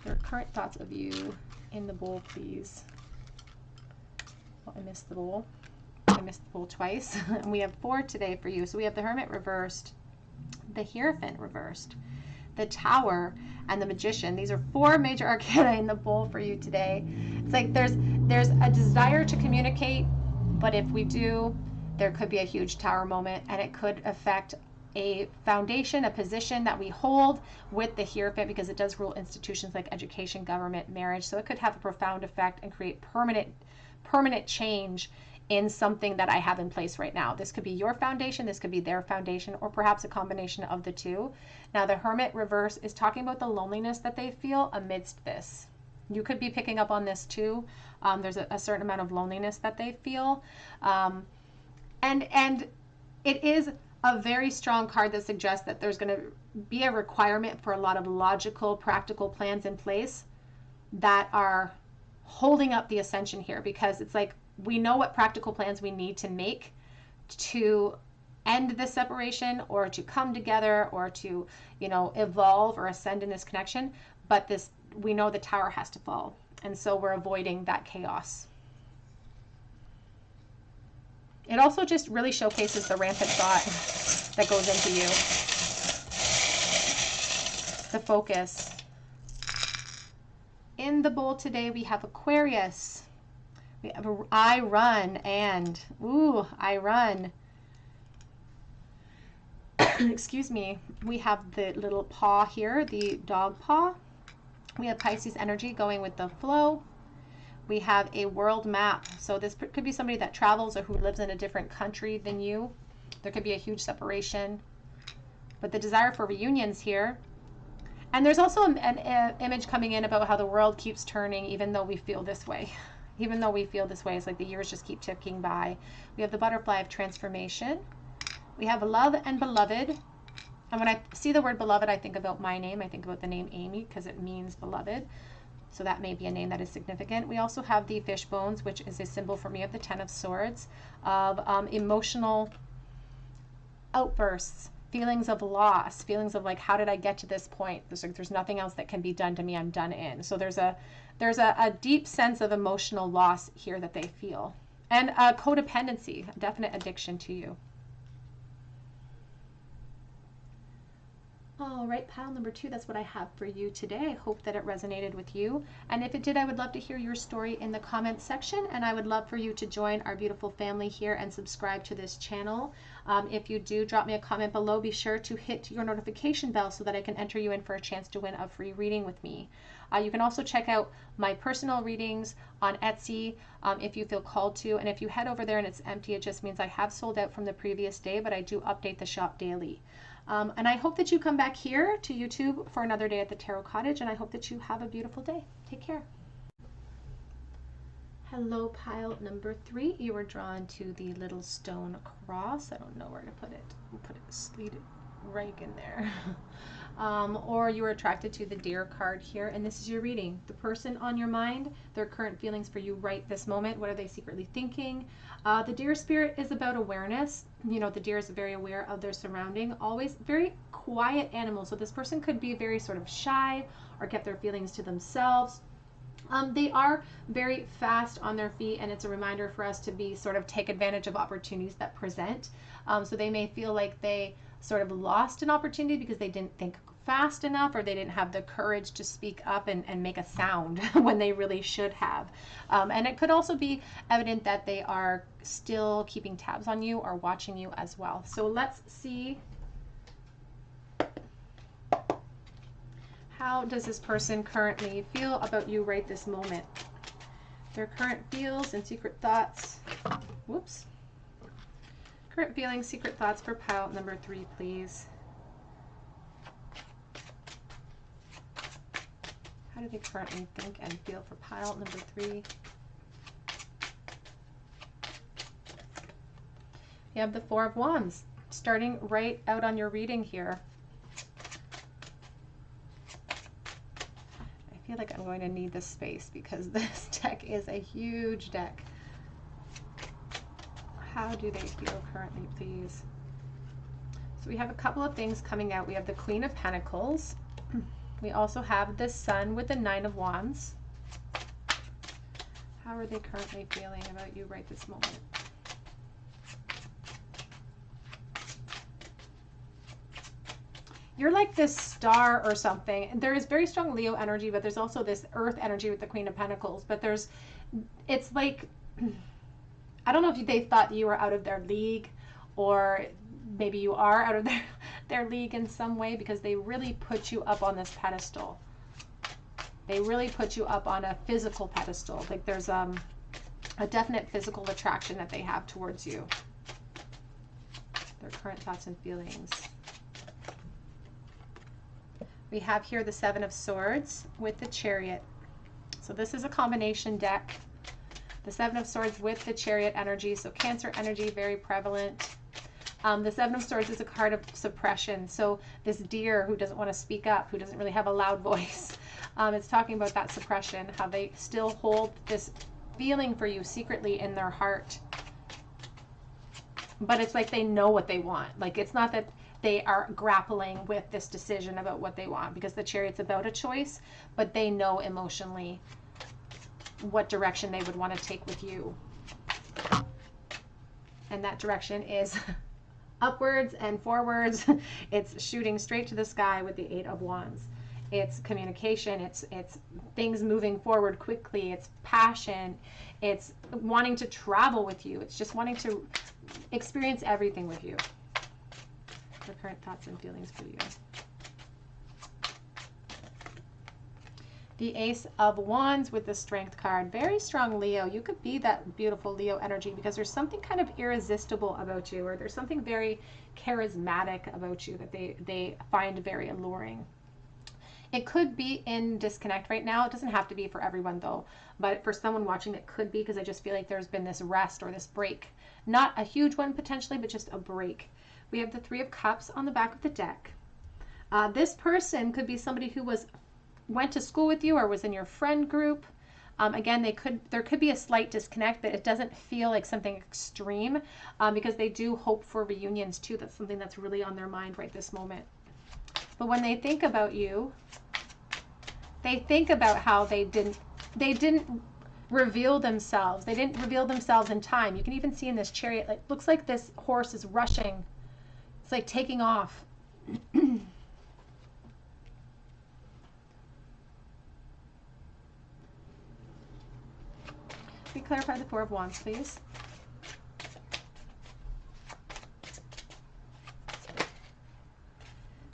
Your current thoughts of you in the bowl, please. Oh, I missed the bowl. I missed the bowl twice. And we have 4 today for you. So we have the Hermit reversed, the Hierophant reversed, the Tower, and the Magician. These are 4 major arcana in the bowl for you today. It's like there's a desire to communicate, but if we do, there could be a huge Tower moment, and it could affect a foundation, a position that we hold with the Hierophant, because it does rule institutions like education, government, marriage. So it could have a profound effect and create permanent change in something that I have in place right now. This could be your foundation, this could be their foundation, or perhaps a combination of the two. Now the Hermit reverse is talking about the loneliness that they feel amidst this. You could be picking up on this too. There's a certain amount of loneliness that they feel. And it is a very strong card that suggests that there's going to be a requirement for a lot of logical, practical plans in place that are holding up the ascension here, because it's like we know what practical plans we need to make to end this separation, or to come together, or to, you know, evolve or ascend in this connection. But this, we know the Tower has to fall, and so we're avoiding that chaos. It also just really showcases the rampant thought that goes into you. The focus. In the bowl today, we have Aquarius. We have I run, and, ooh, I run. Excuse me. We have the little paw here, the dog paw. We have Pisces energy going with the flow. We have a world map. So this could be somebody that travels or who lives in a different country than you. There could be a huge separation. But the desire for reunions here. And there's also an image coming in about how the world keeps turning even though we feel this way. Even though we feel this way, it's like the years just keep ticking by. We have the butterfly of transformation. We have love and beloved. And when I see the word beloved, I think about my name. I think about the name Amy, because it means beloved. So that may be a name that is significant. We also have the fish bones, which is a symbol for me of the Ten of Swords, of emotional outbursts, feelings of loss, feelings of like, how did I get to this point? There's nothing else that can be done to me. I'm done in. So there's a deep sense of emotional loss here that they feel. And codependency, a definite addiction to you. All right, pile number 2, that's what I have for you today. I hope that it resonated with you. And if it did, I would love to hear your story in the comments section. And I would love for you to join our beautiful family here and subscribe to this channel. If you do, drop me a comment below. Be sure to hit your notification bell so that I can enter you in for a chance to win a free reading with me. You can also check out my personal readings on Etsy if you feel called to. And if you head over there and it's empty, it just means I have sold out from the previous day, but I do update the shop daily. And I hope that you come back here to YouTube for another day at the Tarot Cottage, and I hope that you have a beautiful day. Take care. Hello, pile number 3. You were drawn to the little stone cross. I don't know where to put it. We'll put it, slide it right in there. Or you were attracted to the Deer card here, and this is your reading. The person on your mind, their current feelings for you right this moment. What are they secretly thinking? The Deer spirit is about awareness. You know, the deer is very aware of their surrounding, always very quiet animal. So this person could be very sort of shy or kept their feelings to themselves. They are very fast on their feet, and it's a reminder for us to be sort of take advantage of opportunities that present. So they may feel like they sort of lost an opportunity because they didn't think fast enough, or they didn't have the courage to speak up and make a sound when they really should have. And it could also be evident that they are still keeping tabs on you or watching you as well. So let's see How does this person currently feel about you right this moment? Their current feels and secret thoughts. Whoops. Current feelings, secret thoughts for pile number 3, please. How do they currently think and feel for pile number 3? You have the 4 of Wands, starting right out on your reading here. I feel like I'm going to need this space because this deck is a huge deck. How do they feel currently, please? So we have a couple of things coming out. We have the Queen of Pentacles. We also have the Sun with the 9 of Wands. How are they currently feeling about you right this moment? You're like this star or something. There is very strong Leo energy, but there's also this Earth energy with the Queen of Pentacles. But it's like, I don't know if they thought you were out of their league, or maybe you are out of their league in some way, because they really put you up on this pedestal. They really put you up on a physical pedestal. Like there's a definite physical attraction that they have towards you. Their current thoughts and feelings. We have here the 7 of Swords with the Chariot. So this is a combination deck. The 7 of Swords with the Chariot energy. So Cancer energy, very prevalent. The 7 of Swords is a card of suppression. So this deer who doesn't want to speak up, who doesn't really have a loud voice, it's talking about that suppression, how they still hold this feeling for you secretly in their heart. But it's like they know what they want. Like it's not that they are grappling with this decision about what they want, because the Chariot's about a choice, but they know emotionally what direction they would want to take with you. And that direction is upwards and forwards. It's shooting straight to the sky with the 8 of Wands. It's communication, it's things moving forward quickly, it's passion, it's wanting to travel with you, it's just wanting to experience everything with you. The current thoughts and feelings for you. The Ace of Wands with the Strength card. Very strong Leo. You could be that beautiful Leo energy, because there's something kind of irresistible about you, or there's something very charismatic about you that they find very alluring. It could be in disconnect right now. It doesn't have to be for everyone though, but for someone watching it could be, because I just feel like there's been this rest or this break. Not a huge one potentially, but just a break. We have the 3 of Cups on the back of the deck. This person could be somebody who went to school with you or was in your friend group. Again, there could be a slight disconnect, but it doesn't feel like something extreme, because they do hope for reunions too. That's something that's really on their mind right this moment. But when they think about you, they think about how they didn't reveal themselves. They didn't reveal themselves in time. You can even see in this Chariot, like, looks like this horse is rushing. It's like taking off. Can we clarify the 4 of Wands, please?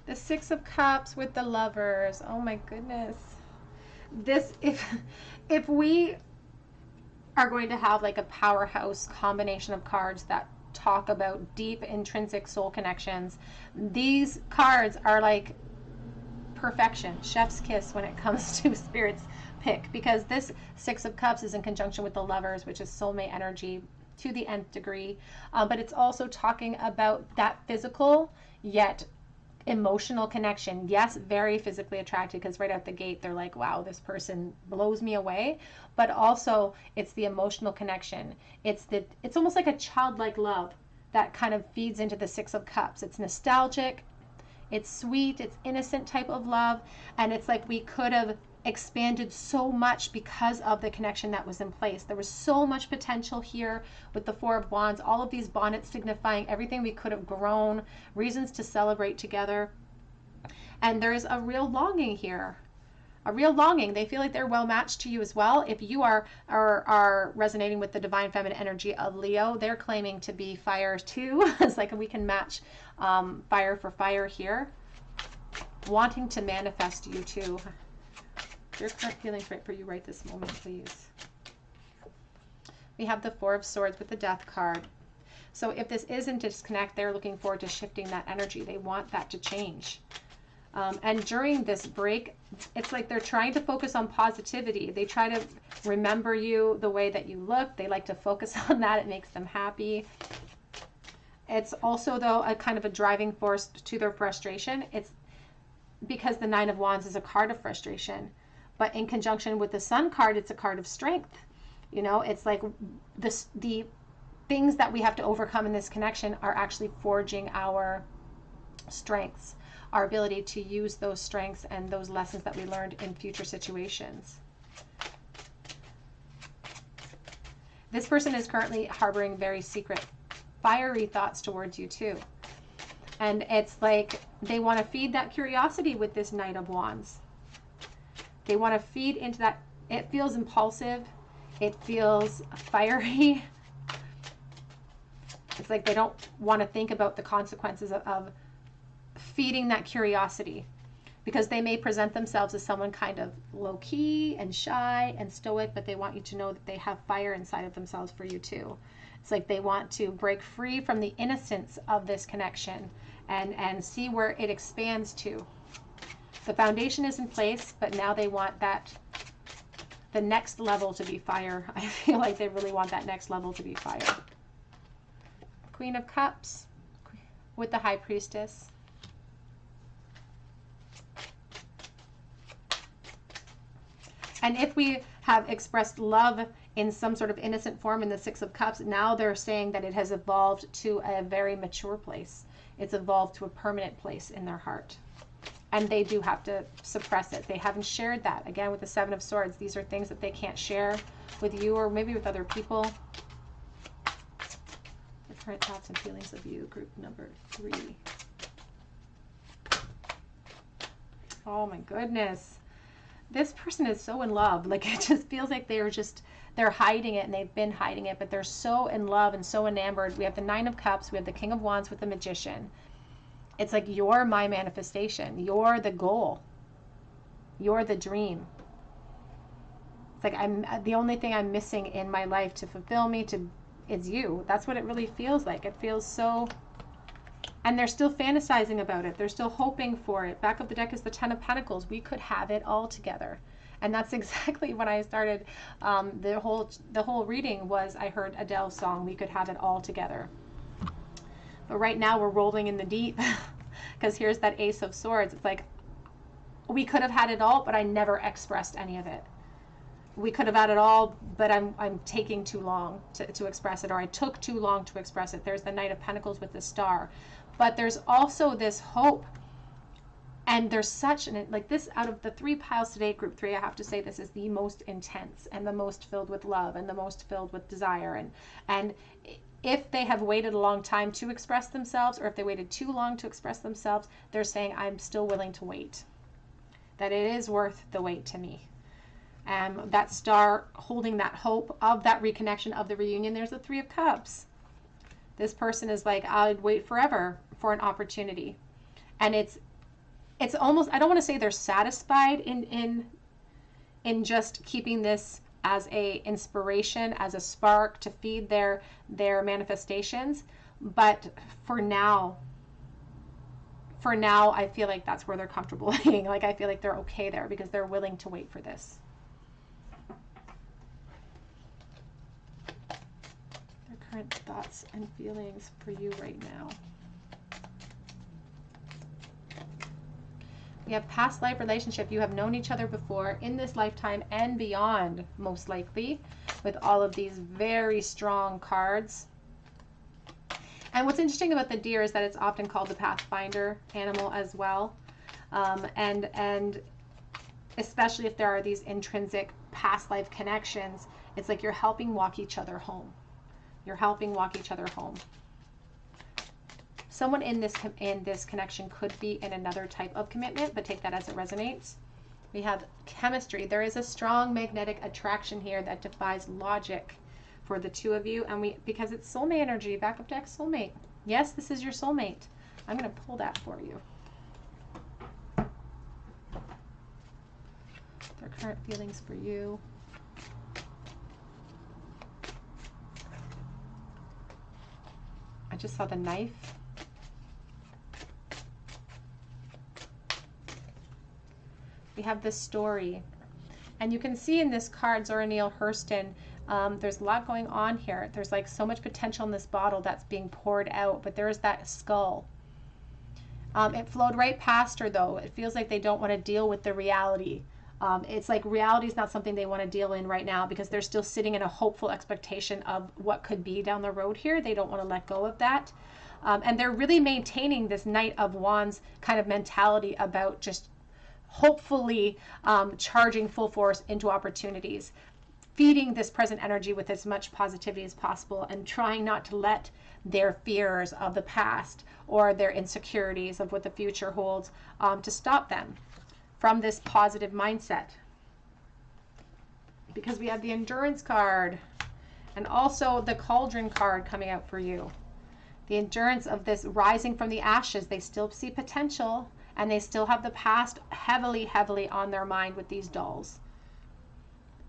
The 6 of Cups with the Lovers. Oh my goodness. This, if we are going to have like a powerhouse combination of cards that talk about deep intrinsic soul connections, these cards are like perfection, chef's kiss when it comes to Spirit's pick, because this 6 of Cups is in conjunction with the Lovers, which is soulmate energy to the nth degree, but it's also talking about that physical yet emotional connection. Yes, very physically attracted, because right out the gate they're like, wow, this person blows me away, but also it's the emotional connection. It's almost like a childlike love that kind of feeds into the 6 of Cups. It's nostalgic, it's sweet, it's innocent type of love, and it's like we could have expanded so much because of the connection that was in place. There was so much potential here with the 4 of Wands, all of these bonnets signifying everything we could have grown, reasons to celebrate together. And there's a real longing here, a real longing. They feel like they're well matched to you as well. If you are resonating with the divine feminine energy of Leo, they're claiming to be fire too. It's like we can match fire for fire here. wanting to manifest you too. Your current feelings right for you right this moment, please. We have the Four of Swords with the Death card. So if this isn't disconnect, they're looking forward to shifting that energy. They want that to change. And during this break, it's like they're trying to focus on positivity. They try to remember you the way that you look. They like to focus on that. It makes them happy. It's also, though, a kind of a driving force to their frustration. It's because the Nine of Wands is a card of frustration. But in conjunction with the Sun card, it's a card of strength. You know, it's like the things that we have to overcome in this connection are actually forging our strengths, our ability to use those strengths and those lessons that we learned in future situations. This person is currently harboring very secret, fiery thoughts towards you too. And it's like they want to feed that curiosity with this Knight of Wands. They want to feed into that. It feels impulsive. It feels fiery. It's like they don't want to think about the consequences of feeding that curiosity, because they may present themselves as someone kind of low-key and shy and stoic, but they want you to know that they have fire inside of themselves for you too. It's like they want to break free from the innocence of this connection and see where it expands to. The foundation is in place, but now they want the next level to be fire. I feel like they really want that next level to be fire. Queen of Cups with the High Priestess. And if we have expressed love in some sort of innocent form in the Six of Cups, now they're saying that it has evolved to a very mature place. It's evolved to a permanent place in their heart. And they do have to suppress it. They haven't shared that. Again, with the Seven of Swords, these are things that they can't share with you or maybe with other people. The current thoughts and feelings of you, group number 3. Oh my goodness. This person is so in love. Like, it just feels like they're hiding it, and they've been hiding it, but they're so in love and so enamored. We have the Nine of Cups. We have the King of Wands with the Magician. It's like, you're my manifestation. You're the goal. You're the dream. It's like the only thing I'm missing in my life to fulfill me is you. That's what it really feels like. It feels so... And they're still fantasizing about it. They're still hoping for it. Back of the deck is the Ten of Pentacles. We could have it all together. And that's exactly when I started the whole reading was I heard Adele's song, We Could Have It All Together. But right now we're rolling in the deep because here's that Ace of Swords. It's like we could have had it all, but I never expressed any of it. We could have had it all, but I'm taking too long to express it, or I took too long to express it. There's the Knight of Pentacles with the Star. But there's also this hope. And there's such an, like this, out of the 3 piles today, group 3, I have to say this is the most intense and the most filled with love and the most filled with desire. And if they have waited a long time to express themselves, or if they waited too long to express themselves, they're saying, I'm still willing to wait. That it is worth the wait to me. That Star holding that hope of that reconnection, of the reunion. There's the Three of Cups. This person is like, I'd wait forever for an opportunity. And it's almost, I don't want to say they're satisfied in just keeping this as a inspiration, as a spark to feed their manifestations. But for now, I feel like that's where they're comfortable being. Like, I feel like they're okay there because they're willing to wait for this. Their current thoughts and feelings for you right now. We have past life relationship. You have known each other before in this lifetime and beyond, most likely, with all of these very strong cards. And what's interesting about the deer is that it's often called the pathfinder animal as well. And especially if there are these intrinsic past life connections, it's like you're helping walk each other home. You're helping walk each other home. Someone in this connection could be in another type of commitment, but take that as it resonates. We have chemistry. There is a strong magnetic attraction here that defies logic for the two of you, and because it's soulmate energy, backup deck soulmate. Yes, this is your soulmate. I'm going to pull that for you. Their current feelings for you. I just saw the knife. We have this story. And you can see in this card, Zora Neale Hurston, there's a lot going on here. There's like so much potential in this bottle that's being poured out, but there's that skull. It flowed right past her though. It feels like they don't want to deal with the reality. It's like reality is not something they want to deal in right now because they're still sitting in a hopeful expectation of what could be down the road here. They don't want to let go of that. And they're really maintaining this Knight of Wands kind of mentality about just hopefully charging full force into opportunities, feeding this present energy with as much positivity as possible, and trying not to let their fears of the past or their insecurities of what the future holds to stop them from this positive mindset. Because we have the Endurance card and also the Cauldron card coming out for you. The endurance of this rising from the ashes. They still see potential and they still have the past heavily, heavily on their mind with these dolls.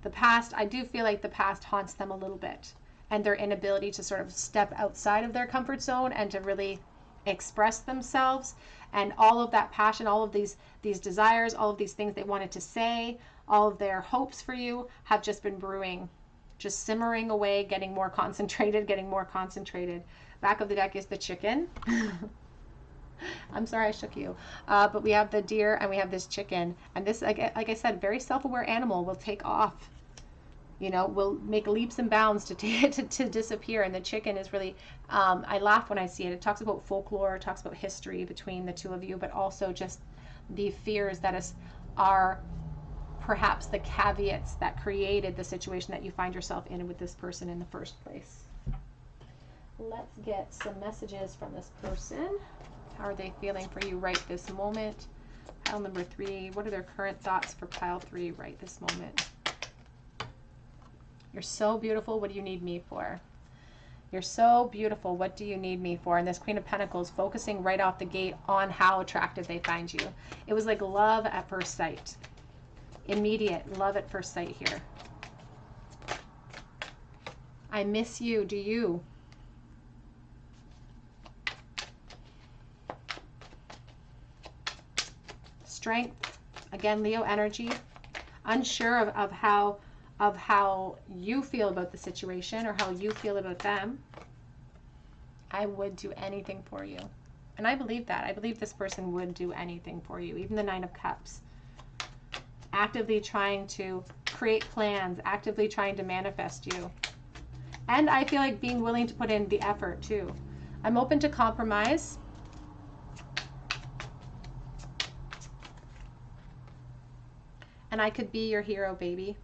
The past, I do feel like the past haunts them a little bit, and their inability to sort of step outside of their comfort zone and to really express themselves, and all of that passion, all of these desires, all of these things they wanted to say, all of their hopes for you have just been brewing, just simmering away, getting more concentrated, Back of the deck is the chicken. I'm sorry I shook you. But we have the deer and we have this chicken. And this, like I said, very self-aware animal will take off. You know, will make leaps and bounds to disappear. And the chicken is really, I laugh when I see it. It talks about folklore, it talks about history between the two of you, but also just the fears that are perhaps the caveats that created the situation that you find yourself in with this person in the first place. Let's get some messages from this person. How are they feeling for you right this moment? Pile number 3, what are their current thoughts for pile 3 right this moment? You're so beautiful, what do you need me for? You're so beautiful, what do you need me for? And this Queen of Pentacles focusing right off the gate on how attractive they find you. It was like love at first sight. Immediate love at first sight here. I miss you, do you? Strength, again, Leo energy, unsure of how you feel about the situation or how you feel about them. I would do anything for you. And I believe that. I believe this person would do anything for you. Even the 9 of Cups. Actively trying to create plans, actively trying to manifest you. And I feel like being willing to put in the effort too. I'm open to compromise. And I could be your hero, baby.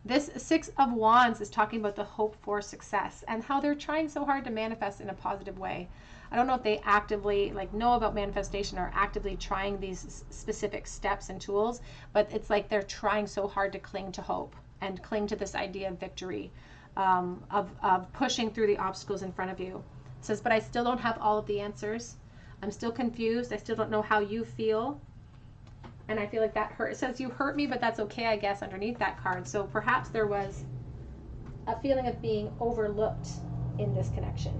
This 6 of Wands is talking about the hope for success and how they're trying so hard to manifest in a positive way. I don't know if they actively know about manifestation or actively trying these specific steps and tools, but it's like they're trying so hard to cling to hope and cling to this idea of victory, of pushing through the obstacles in front of you. It says, but I still don't have all of the answers. I'm still confused. I still don't know how you feel. And I feel like that hurt. It says you hurt me, but that's okay, I guess, underneath that card. So perhaps there was a feeling of being overlooked in this connection.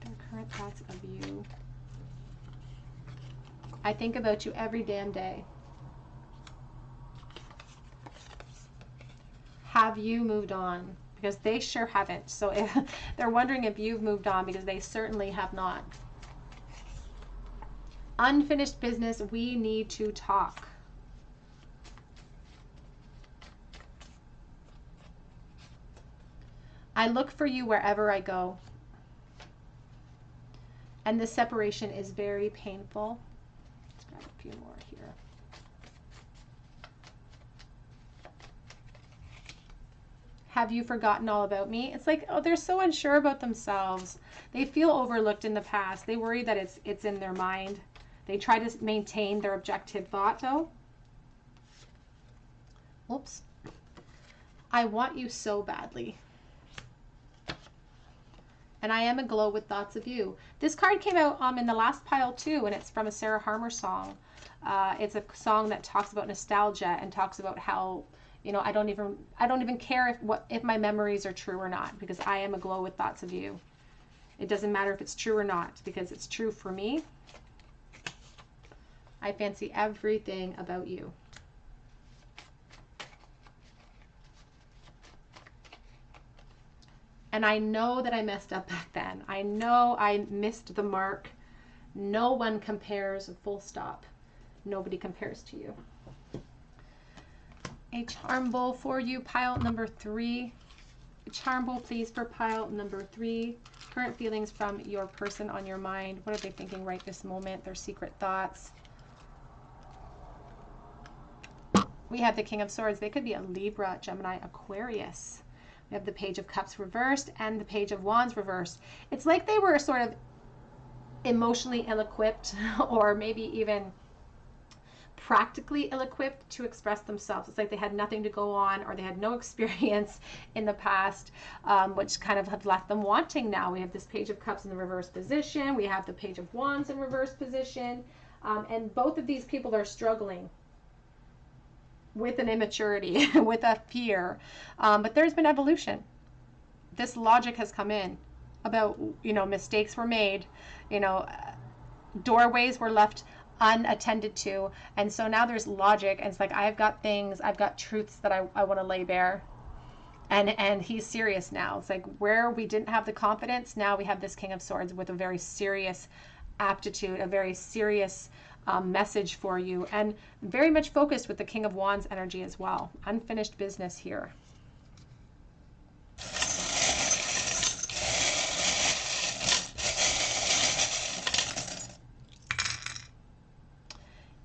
Their current thoughts of you. I think about you every damn day. Have you moved on? Because they sure haven't. So if they're wondering if you've moved on, because they certainly have not. Unfinished business, we need to talk. I look for you wherever I go. And this separation is very painful. Let's grab a few more here. Have you forgotten all about me? It's like, oh, they're so unsure about themselves. They feel overlooked in the past. They worry that it's in their mind. They try to maintain their objective thought, though. Oops. I want you so badly. And I am aglow with thoughts of you. This card came out in the last pile too, and it's from a Sarah Harmer song. It's a song that talks about nostalgia and talks about how, you know, I don't even care if my memories are true or not, because I am aglow with thoughts of you. It doesn't matter if it's true or not, because it's true for me. I fancy everything about you. And I know that I messed up back then. I know I missed the mark. No one compares, full stop. Nobody compares to you. A charm bowl for you, pile number 3. A charm bowl, please, for pile number 3. Current feelings from your person on your mind. What are they thinking right this moment? Their secret thoughts. We have the King of Swords. They could be a Libra, Gemini, Aquarius. We have the Page of Cups reversed and the Page of Wands reversed. It's like they were sort of emotionally ill-equipped, or maybe even practically ill-equipped to express themselves. It's like they had nothing to go on, or they had no experience in the past, which kind of have left them wanting now. We have this Page of Cups in the reverse position. We have the Page of Wands in reverse position. And both of these people are struggling with an immaturity, with a fear. But there's been evolution. This logic has come in about, you know, mistakes were made, you know, doorways were left unattended to. And so now there's logic. And it's like, I've got things, I've got truths that I want to lay bare. And he's serious now. It's like where we didn't have the confidence, now we have this King of Swords with a very serious aptitude, a very serious message for you, and very much focused with the King of Wands energy as well. Unfinished business here.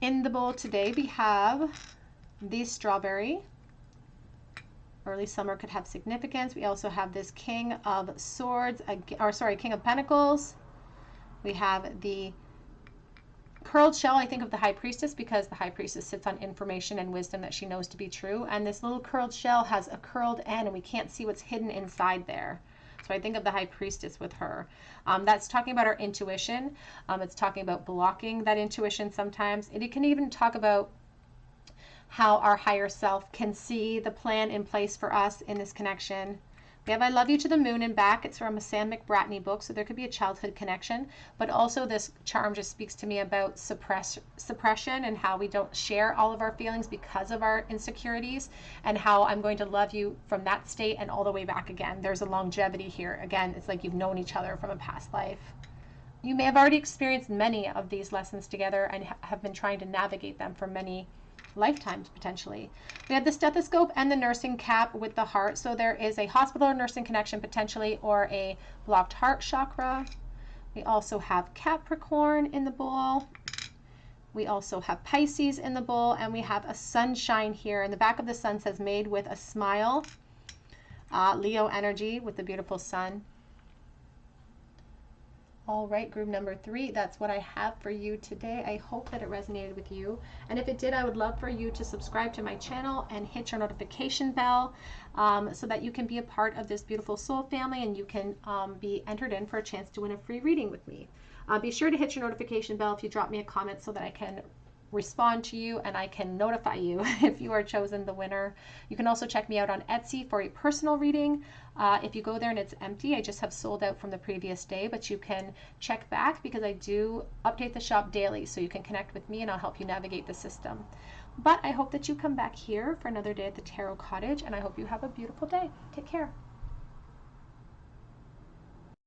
In the bowl today, we have the strawberry. Early summer could have significance. We also have this King of Swords, King of Pentacles. We have the curled shell, I think, of the High Priestess, because the High Priestess sits on information and wisdom that she knows to be true. And this little curled shell has a curled end, and we can't see what's hidden inside there. So I think of the High Priestess with her. That's talking about our intuition. It's talking about blocking that intuition sometimes. It can even talk about how our higher self can see the plan in place for us in this connection. We have I Love You to the Moon and Back. It's from a Sam McBratney book, so there could be a childhood connection. But also this charm just speaks to me about suppression and how we don't share all of our feelings because of our insecurities, and how I'm going to love you from that state and all the way back again. There's a longevity here. Again, it's like you've known each other from a past life. You may have already experienced many of these lessons together and have been trying to navigate them for many lifetimes potentially. We have the stethoscope and the nursing cap with the heart. So there is a hospital or nursing connection potentially, or a blocked heart chakra. We also have Capricorn in the bowl. We also have Pisces in the bowl, and we have a sunshine here. And the back of the sun says made with a smile. Leo energy with the beautiful sun. All right, group number 3, that's what I have for you today. I hope that it resonated with you. And if it did, I would love for you to subscribe to my channel and hit your notification bell so that you can be a part of this beautiful soul family, and you can be entered in for a chance to win a free reading with me. Be sure to hit your notification bell if you drop me a comment so that I can respond to you and I can notify you if you are chosen the winner. You can also check me out on Etsy for a personal reading. If you go there and it's empty, I just have sold out from the previous day, but you can check back because I do update the shop daily, so you can connect with me and I'll help you navigate the system. But I hope that you come back here for another day at the Tarot Cottage, and I hope you have a beautiful day. Take care.